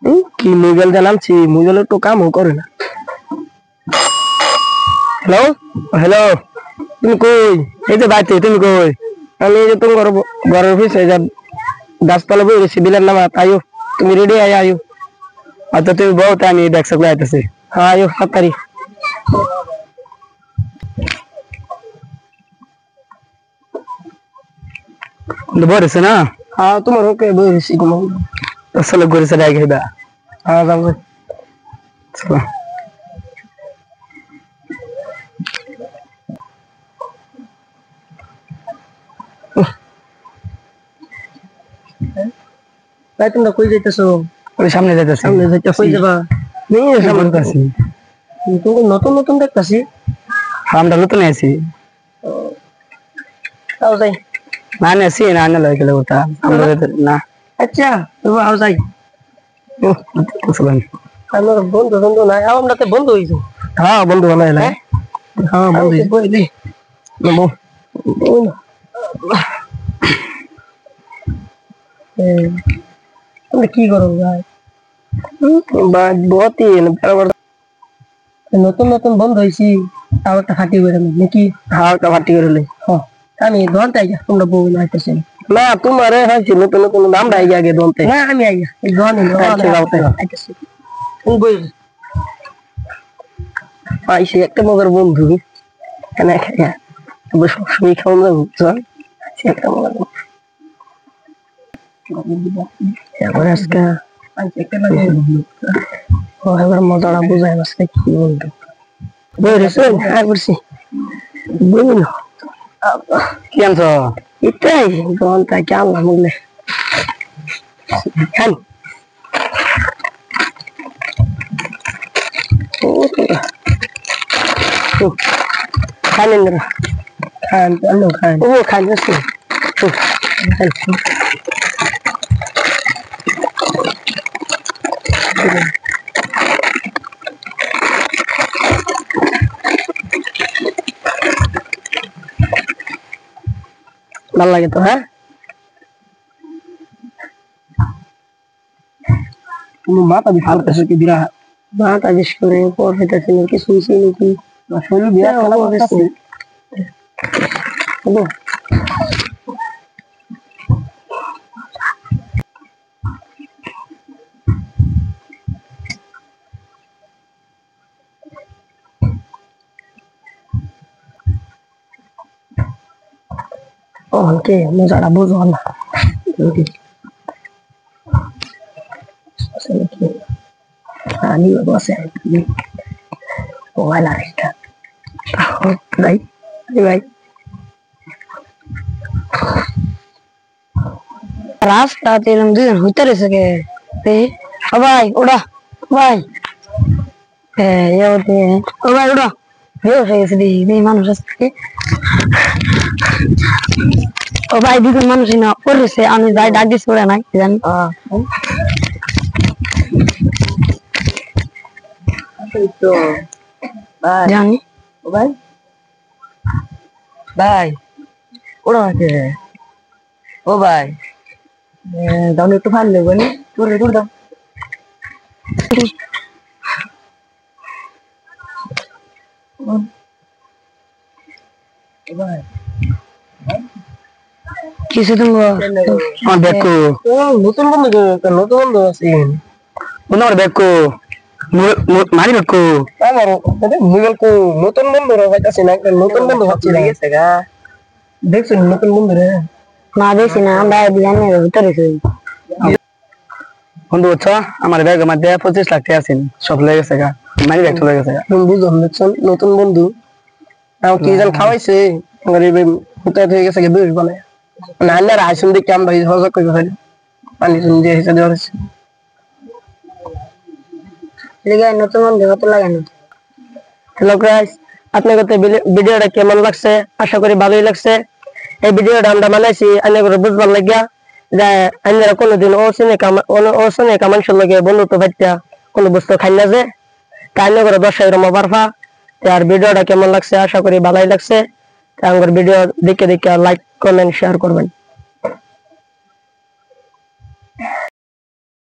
কি মোবাইল জানাচ্ছি মোবাইলে তো কামও করে না। হ্যালো হ্যালো, তুমি কই? এই যে বাড়িতে, তুমি কই? আমি এই যে তোমার ঘরের অফিসে যা গাছপালা বই গেছি বিলের নামা, আয়ো তুমি রেডি আয়ো। আচ্ছা তুমি বহুত আমি দেখছো আইতেছি। হ্যাঁ আয়ো 7 তারিখ। বলেছে না? হ্যাঁ তোমার ওকে বলেছি কোনো আসলে ঘুরেছে রাখে দা। হ্যাঁ যাবো চলো। ভাই তোমরা কই যাইতেছো? ওই সামনে যাইতেছি। সামনে যাইতেছি। কই যাবা? নিয়ে সামনে যাইতেছি। তুমি নতুন নতুন দেখতাছি। আমরা নতুন আছি। তাও যাই। না না সি না না লাগলে ওটা আমরা না। আচ্ছা তুমি আও যাই। ও চলেন। আমার বন্ধু বন্ধু নাই, আমরা তো বন্ধু হইছো। হ্যাঁ বন্ধু বানাইলা। হ্যাঁ বন্ধু কইলি। নমো। ওই না। তুমি কি করো ভাই? ভাই বহুত বরাবর নতুন নতুন বন্ধ হয়েছি, তাও একটা ফাটি করে নাকি? হ্যাঁ একটা ফাটি করে আমি ধরতে আইয়া তোমরা বউ নাইতেছি না, তোমার হয়েছে নতুন নতুন আমরা আইয়া আগে ধরতে না, আমি আইয়া এই আইতেছি পাইছি একটা মজার বন্ধু এখানে সবসময় খাওয়া যাবো চল একটা মজার এবার আজকে এবার মজাটা বুঝাই আজকে কি বলতো বলেছেন আর বলছি বুঝল কি আনছ এটাই ঘন্টা কি আনলাম বললে খান খান খান আনো খান ও খান বসে ভালো লাগে তো? হ্যাঁ মাথা বেশ হালকা কি দিরা মাথা বেশ করে পর হইতেছে নাকি শুনছি নাকি শরীর বিরাট খেলা করতেছে হলো ওকে মজাটা বুঝো না আমি বসে মোবাইল আরেকটা ভাই ভাই রাস্তাতে এরকম দুজন হইতে রয়েছে কে ভাই ওরা ভাই হ্যাঁ ও ভাই ওরা বেশ হয়ে গেছে দিই মানুষ আসছে ও ভাই দুজন মানুষ না করেছে আমি যাই ডাক দিচ্ছি ওরা নাই জানি জানি ও ভাই ভাই ওরা আছে ও ভাই দাও একটু ভালো লাগবে না তোর তোর দাও কিছু তুমি দেখো নতুন বন্ধু নতুন বন্ধু আছে ওনার দেখো মারি দেখো আমার মোবাইল কো নতুন বন্ধু হইতাছে না নতুন বন্ধু হচ্ছে না গেছে গা দেখছো নতুন বন্ধু রে না দেখছি না আমরা বিয়ানের ভিতরে ছিল বন্ধু আচ্ছা আমার ব্যাগের মধ্যে 25 লাখ টাকা আছে সব লেগে গেছে গা মারি ব্যাগ চলে গেছে গা বন্ধু দেখছেন নতুন বন্ধু তাও কি জান খাওয়াইছে গরিব হুতায় হয়ে গেছে গে দুই বলে না না রাইসুন দিকে আমরা হজক করে ফেলি পানি শুন দিয়ে হিসাব দেওয়া হয়েছে লেগে নতুন বন্ধু হতে লাগে না। হ্যালো গাইস আপনাদের ভিডিওটা কেমন লাগছে আশা করি ভালোই লাগছে এই ভিডিওটা আমরা বানাইছি আপনাদের বুঝবার লাগিয়া যে আপনারা কোনোদিন অচেনে মানুষের লগে বন্ধুত্ব পাইতা কোনো বস্তু খাই না যে তাই করে দর্শক মারফা আর ভিডিওটা কেমন লাগছে আশা করি ভালোই লাগছে আমার ভিডিও দেখে লাইক কমেন্ট শেয়ার করবেন।